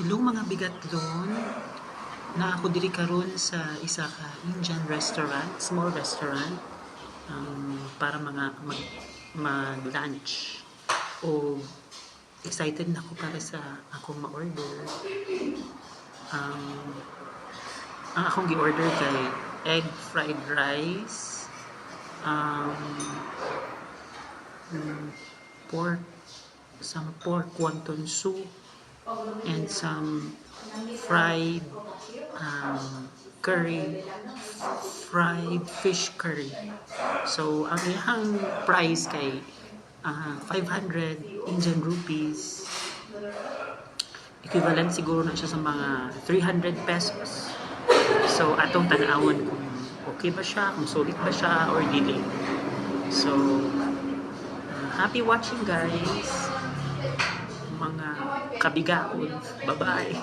Hello mga bigatlon, na ako diri karon sa isa ka Indian restaurant, small restaurant, para mag-lunch. O excited na ako para sa akong ma-order. Um, ang akong gi-order kay egg fried rice, um, pork, some pork wonton soup, and some fried curry, fried fish curry. So, ang iyang price kay 500 Indian rupees. Equivalent siguro na siya sa mga 300 pesos. So, atong tanawon kung okay ba siya, kung solid ba siya, or dili. So, happy watching guys! Mga kabigaon. Bye-bye!